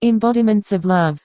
Embodiments of love.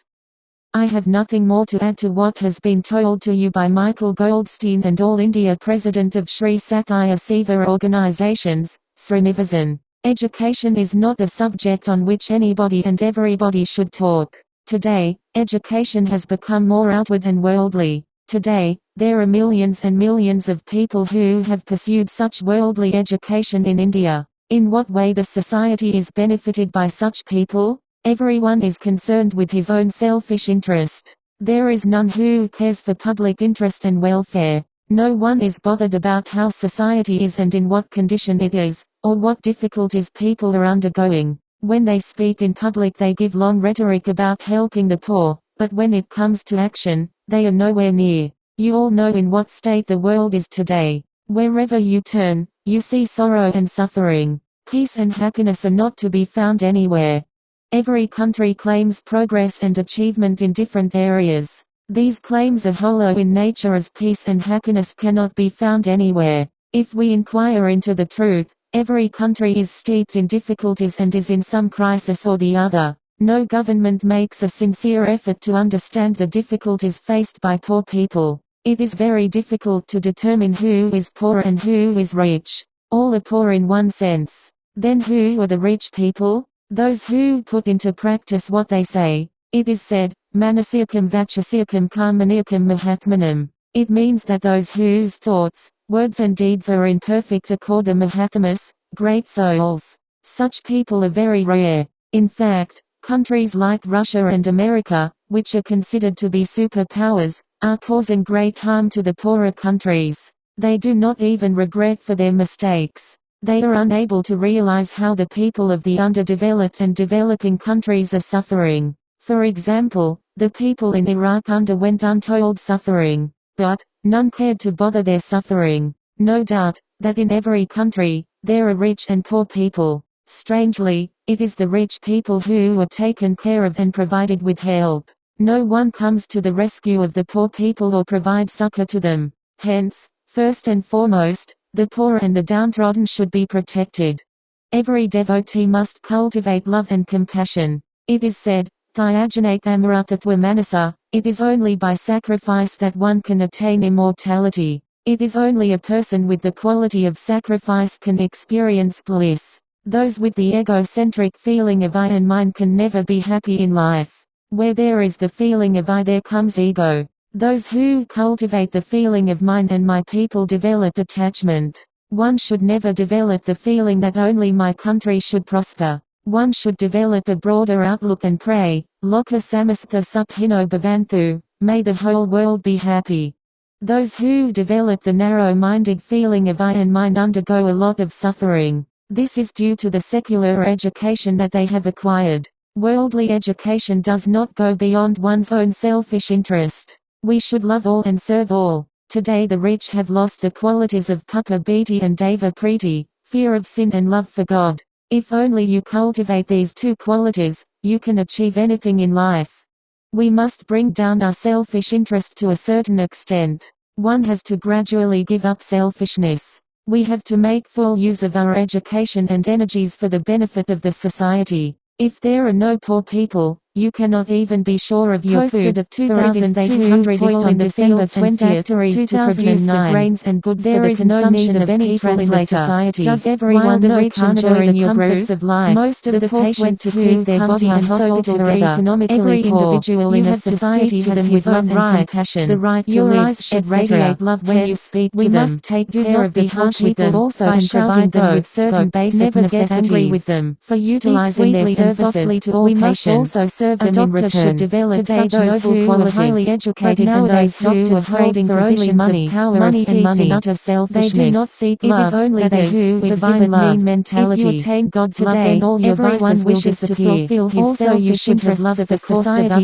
I have nothing more to add to what has been told to you by Michael Goldstein and All India President of Sri Sathya Seva Organizations, Srinivasan. Education is not a subject on which anybody and everybody should talk. Today, education has become more outward and worldly. Today, there are millions and millions of people who have pursued such worldly education in India. In what way the society is benefited by such people? Everyone is concerned with his own selfish interest. There is none who cares for public interest and welfare. No one is bothered about how society is and in what condition it is, or what difficulties people are undergoing. When they speak in public they give long rhetoric about helping the poor, but when it comes to action, they are nowhere near. You all know in what state the world is today. Wherever you turn, you see sorrow and suffering. Peace and happiness are not to be found anywhere. Every country claims progress and achievement in different areas. These claims are hollow in nature as peace and happiness cannot be found anywhere. If we inquire into the truth, every country is steeped in difficulties and is in some crisis or the other. No government makes a sincere effort to understand the difficulties faced by poor people. It is very difficult to determine who is poor and who is rich. All are poor in one sense. Then who are the rich people? Those who put into practice what they say. It is said, Manasirkam Vachasirkam Karmanirkam Mahatmanam. It means that those whose thoughts, words and deeds are in perfect accord are Mahatmas, great souls. Such people are very rare. In fact, countries like Russia and America, which are considered to be superpowers, are causing great harm to the poorer countries. They do not even regret for their mistakes. They are unable to realize how the people of the underdeveloped and developing countries are suffering. For example, the people in Iraq underwent untold suffering, but none cared to bother their suffering. No doubt that in every country, there are rich and poor people. Strangely, it is the rich people who are taken care of and provided with help. No one comes to the rescue of the poor people or provides succor to them. Hence, first and foremost, the poor and the downtrodden should be protected. Every devotee must cultivate love and compassion. It is said, Thyajanake Amarathathva Manasa, it is only by sacrifice that one can attain immortality. It is only a person with the quality of sacrifice can experience bliss. Those with the egocentric feeling of I and mine can never be happy in life. Where there is the feeling of I, there comes ego. Those who cultivate the feeling of mine and my people develop attachment. One should never develop the feeling that only my country should prosper. One should develop a broader outlook and pray, Loka samastha sukhino bhavanthu, may the whole world be happy. Those who develop the narrow-minded feeling of I and mine undergo a lot of suffering. This is due to the secular education that they have acquired. Worldly education does not go beyond one's own selfish interest. We should love all and serve all. Today the rich have lost the qualities of Papa Bhiti and Deva Preeti, fear of sin and love for God. If only you cultivate these two qualities, you can achieve anything in life. We must bring down our selfish interest to a certain extent. One has to gradually give up selfishness. We have to make full use of our education and energies for the benefit of the society. If there are no poor people, you cannot even be sure of your food. At 2,800 toil in December 20th to produce the grains and goods there for the consumption of any people in the society. Does everyone the rich enjoy the comforts of life? Most of the patients who keep their body and soul together. Every individual in a society has his love and compassion. The right to live. Your eyes should radiate love when you speak to them. We must take care of the harsh people also and provide them with certain basic necessities. With them for utilizing their services. We must also serve them in return. Should develop such noble qualities. Highly educated nowadays doctors holding positions of power and utter selfishness. They do not seek love. It is only they who exhibit mean mentality. If you attain God's love, then all your vices will disappear. Also, you should have love for society.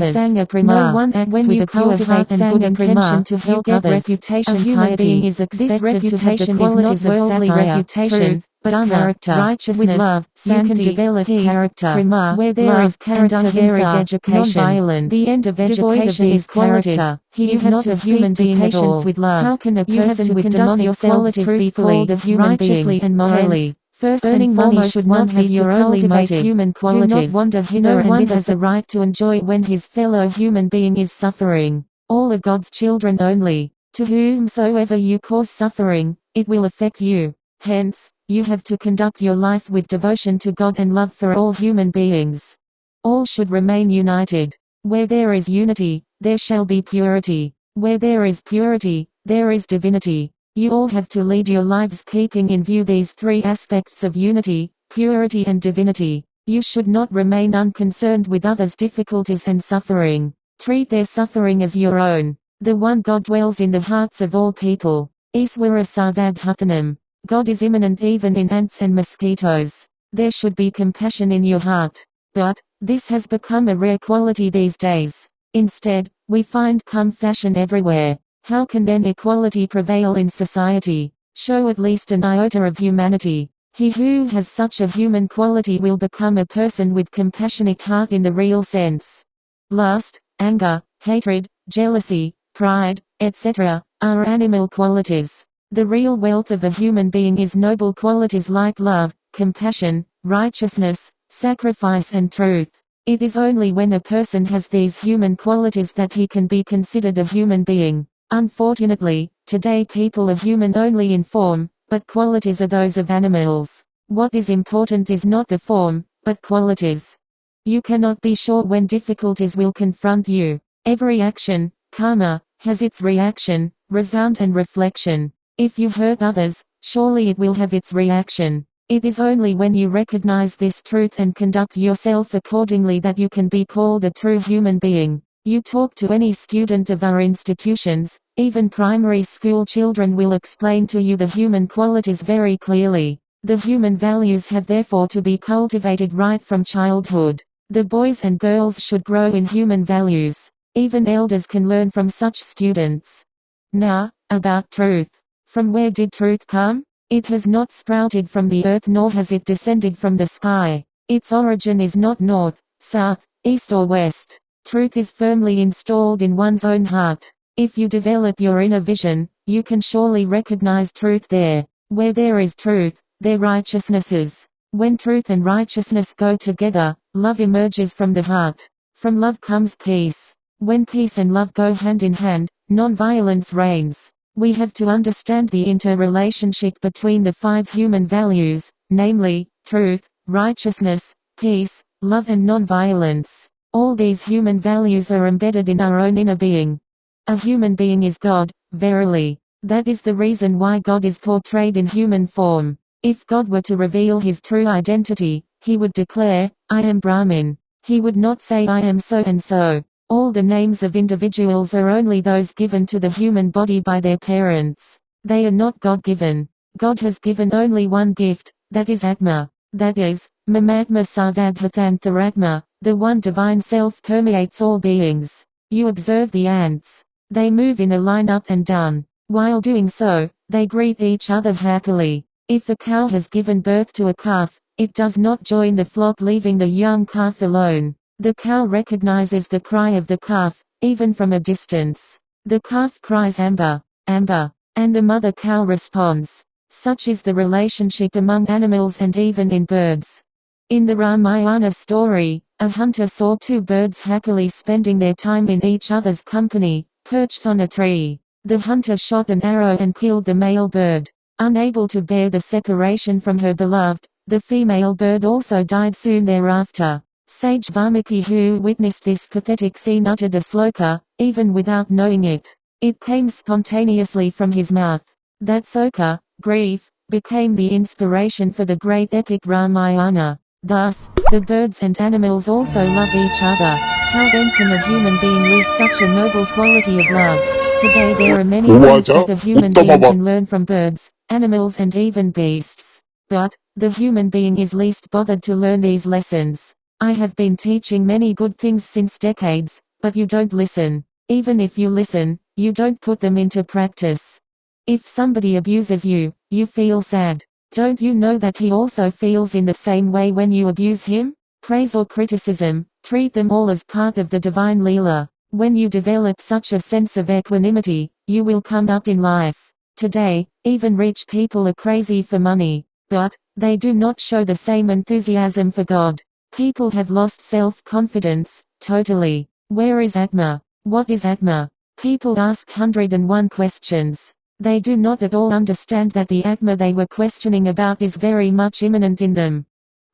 No one acts with a pure heart and good intention to help others. A human being is expected to have the qualities of worldly reputation. But character, righteousness, with love, you can develop character. Where there is character, there is education. Non-violence. The end of education is character. He is not a human being at all. With love. How can a person with demonic qualities be called a human being? Righteously and morally. First and foremost, should not be your only motive. Human qualities. Do not wander hither and thither. Has a right to enjoy when his fellow human being is suffering. All are God's children only. To whomsoever you cause suffering, it will affect you. Hence, you have to conduct your life with devotion to God and love for all human beings. All should remain united. Where there is unity, there shall be purity. Where there is purity, there is divinity. You all have to lead your lives keeping in view these three aspects of unity, purity and divinity. You should not remain unconcerned with others' difficulties and suffering. Treat their suffering as your own. The one God dwells in the hearts of all people. Iswara Sarvabhutanam. God is immanent even in ants and mosquitoes. There should be compassion in your heart. But, this has become a rare quality these days. Instead, we find compassion everywhere. How can then equality prevail in society? Show at least an iota of humanity. He who has such a human quality will become a person with compassionate heart in the real sense. Lust, anger, hatred, jealousy, pride, etc., are animal qualities. The real wealth of a human being is noble qualities like love, compassion, righteousness, sacrifice and truth. It is only when a person has these human qualities that he can be considered a human being. Unfortunately, today people are human only in form, but qualities are those of animals. What is important is not the form, but qualities. You cannot be sure when difficulties will confront you. Every action, karma, has its reaction, result and reflection. If you hurt others, surely it will have its reaction. It is only when you recognize this truth and conduct yourself accordingly that you can be called a true human being. You talk to any student of our institutions, even primary school children will explain to you the human qualities very clearly. The human values have therefore to be cultivated right from childhood. The boys and girls should grow in human values. Even elders can learn from such students. Now, about truth. From where did truth come? It has not sprouted from the earth nor has it descended from the sky. Its origin is not north, south, east or west. Truth is firmly installed in one's own heart. If you develop your inner vision, you can surely recognize truth there. Where there is truth, there righteousness is. When truth and righteousness go together, love emerges from the heart. From love comes peace. When peace and love go hand in hand, non-violence reigns. We have to understand the interrelationship between the five human values, namely, truth, righteousness, peace, love and non-violence. All these human values are embedded in our own inner being. A human being is God, verily. That is the reason why God is portrayed in human form. If God were to reveal his true identity, he would declare, I am Brahmin. He would not say I am so and so. All the names of individuals are only those given to the human body by their parents. They are not God-given. God has given only one gift, that is Atma. That is, Mamatma Sarvabhutantaratma, the one divine self permeates all beings. You observe the ants. They move in a line up and down. While doing so, they greet each other happily. If a cow has given birth to a calf, it does not join the flock leaving the young calf alone. The cow recognizes the cry of the calf, even from a distance. The calf cries Amba, Amba, and the mother cow responds. Such is the relationship among animals and even in birds. In the Ramayana story, a hunter saw two birds happily spending their time in each other's company, perched on a tree. The hunter shot an arrow and killed the male bird. Unable to bear the separation from her beloved, the female bird also died soon thereafter. Sage Valmiki, who witnessed this pathetic scene, uttered a sloka, even without knowing it. It came spontaneously from his mouth. That sloka, grief, became the inspiration for the great epic Ramayana. Thus, the birds and animals also love each other. How then can a human being lose such a noble quality of love? Today there are many things that a human being can learn from birds, animals and even beasts. But, the human being is least bothered to learn these lessons. I have been teaching many good things since decades, but you don't listen. Even if you listen, you don't put them into practice. If somebody abuses you, you feel sad. Don't you know that he also feels in the same way when you abuse him? Praise or criticism, treat them all as part of the divine Leela. When you develop such a sense of equanimity, you will come up in life. Today, even rich people are crazy for money. but they do not show the same enthusiasm for God. People have lost self-confidence, totally. Where is Atma? What is Atma? People ask 101 questions. They do not at all understand that the Atma they were questioning about is very much immanent in them.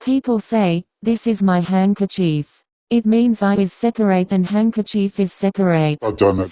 People say, this is my handkerchief. It means I is separate and handkerchief is separate.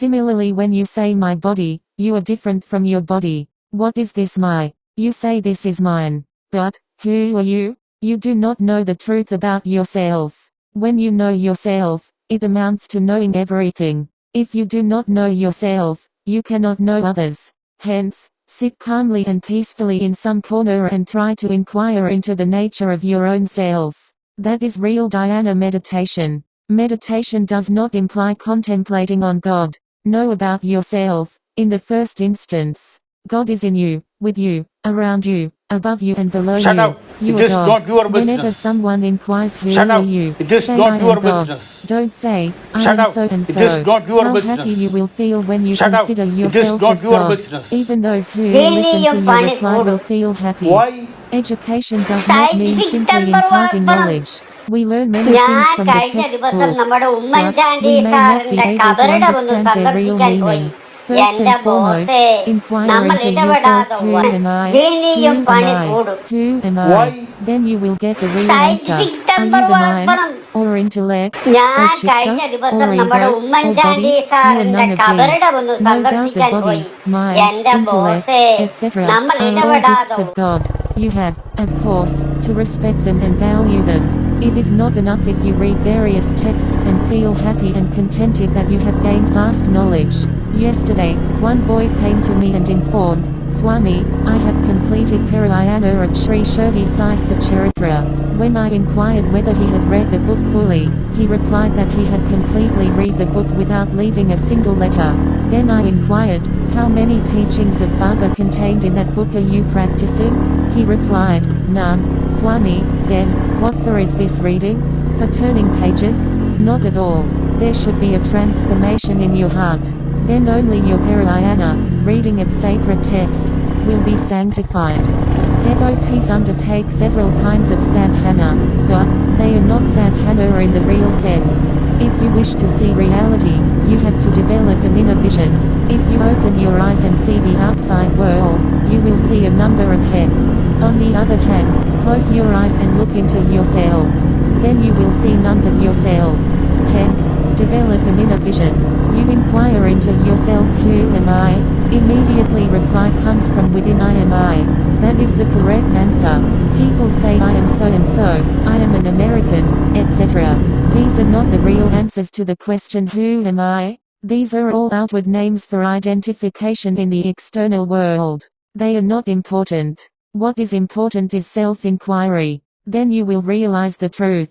Similarly, when you say my body, you are different from your body. What is this my? You say this is mine. But, who are you? You do not know the truth about yourself. When you know yourself, it amounts to knowing everything. If you do not know yourself, you cannot know others. Hence, sit calmly and peacefully in some corner and try to inquire into the nature of your own self. That is real dhyana meditation. Meditation does not imply contemplating on God. Know about yourself, in the first instance. God is in you, with you, around you, above you and below Shut you. up. You It are is God. not your Whenever business. someone inquires who Shut are up. you, It is say not I your am God. business. Don't say, I Shut am up. so and It is so. not your How happy you business. will feel when you Shut up. consider It is yourself not as your God. business. Even those who listen to Genium your pani reply will kudu. feel happy. Why? Education does not mean Scientific simply temper imparting വളർത്തണം. knowledge. We learn many things ഞാൻ from the കഴിഞ്ഞ ദിവസം textbooks, നമ്മുടെ but Oommen Chandy we may not be സാറിന്റെ able to കബറിടം ഒന്ന് understand their real സന്ദർശിക്കാൻ പോയി. meaning. First and എന്റെ foremost, ബോസേ, inquire നമ്മൾ into yourself. ഇടപെടാതെ Who am I? Who ഗനിയും am പണി I? കൂടും. Who am I? Why? Then you will get the real answer. Scientific Are temper you the mind, വളർത്തണം. or intellect, or ഞാൻ chitta, കഴിഞ്ഞ or ദിവസം നമ്മുടെ ego, or Oommen Chandy body? You are സാറിന്റെ none of these. കബറിടം ഒന്ന് No doubt the സന്ദർശിക്കാൻ body, പോയി. mind, എന്റെ intellect, ബോസേ, etc. നമ്മൾ are all gifts ഇടപെടാതെ. of God. You have, of course, to respect them and value them. It is not enough if you read various texts and feel happy and contented that you have gained vast knowledge. Yesterday, one boy came to me and informed, Swami, I have completed Parayana of Sri Shirdi Sai Satcharitra. When I inquired whether he had read the book fully, he replied that he had completely read the book without leaving a single letter. Then I inquired, how many teachings of Baba contained in that book are you practicing? He replied, none, Swami. Then, what for is this reading? For turning pages? Not at all. There should be a transformation in your heart. Then only your Parayana, reading of sacred texts, will be sanctified. Devotees undertake several kinds of sadhana, but they are not sadhana in the real sense. If you wish to see reality, you have to develop an inner vision. If you open your eyes and see the outside world, you will see a number of heads. On the other hand, close your eyes and look into yourself. Then you will see none but yourself. Hence, develop an inner vision. You inquire into yourself, who am I? Immediately reply comes from within, I am I. That is the correct answer. People say I am so and so, I am an American, etc. These are not the real answers to the question who am I? These are all outward names for identification in the external world. They are not important. What is important is self-inquiry. Then you will realize the truth.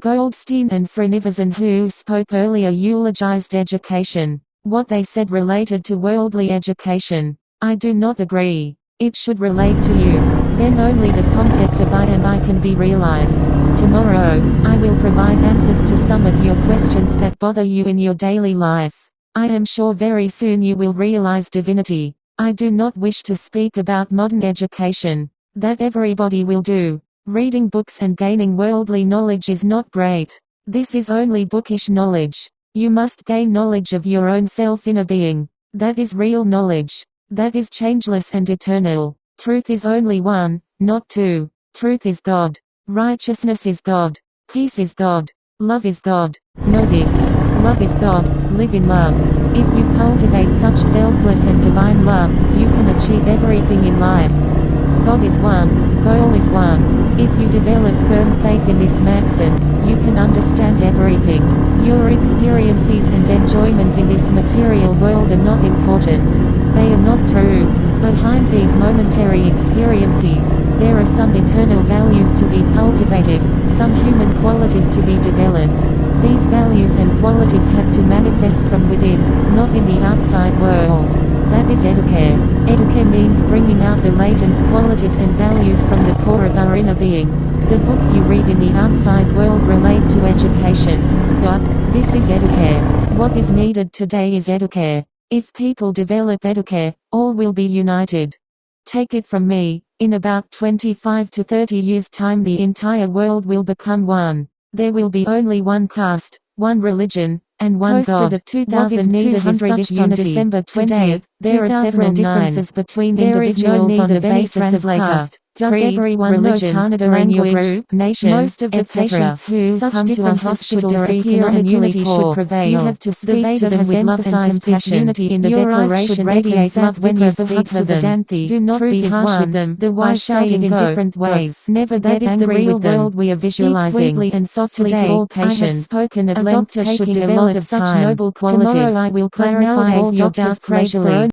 Goldstein and Srinivasan, who spoke earlier, eulogized education. What they said related to worldly education. I do not agree. It should relate to you. Then only the concept of I am I can be realized. Tomorrow, I will provide answers to some of your questions that bother you in your daily life. I am sure very soon you will realize divinity. I do not wish to speak about modern education. That everybody will do. Reading books and gaining worldly knowledge is not great. This is only bookish knowledge. You must gain knowledge of your own self-inner being. That is real knowledge. That is changeless and eternal. Truth is only one, not two. Truth is God. Righteousness is God. Peace is God. Love is God. Know this. Love is God. Live in love. If you cultivate such selfless and divine love, you can achieve everything in life. God is one, goal is one. If you develop firm faith in this maxim, you can understand everything. Your experiences and enjoyment in this material world are not important. They are not true. Behind these momentary experiences, there are some eternal values to be cultivated, some human qualities to be developed. These values and qualities have to manifest from within, not in the outside world. That is educare. Educare means bringing out the latent qualities and values from the core of our inner being. The books you read in the outside world relate to education. But, this is educare. What is needed today is educare. If people develop educare, all will be united. Take it from me, In about 25 to 30 years' time the entire world will become one. There will be only one caste, one religion, and one God. Posted at 2200 on December 20th, there are several differences between individuals on the basis of caste. Does everyone religion, know Canada language, in your group, nation, most of the patients who come to a hospital are economically poor. You have to speak to them with love and compassion. Unity in the declaration should radiate love when you speak to them. Do not be harsh with them. The wise say it in different ways. Never get angry with them. That is the real world we are visualizing. Speak sweetly and softly to all patients. I have spoken at length taking a lot of such noble qualities. Tomorrow I will clarify all your doubts.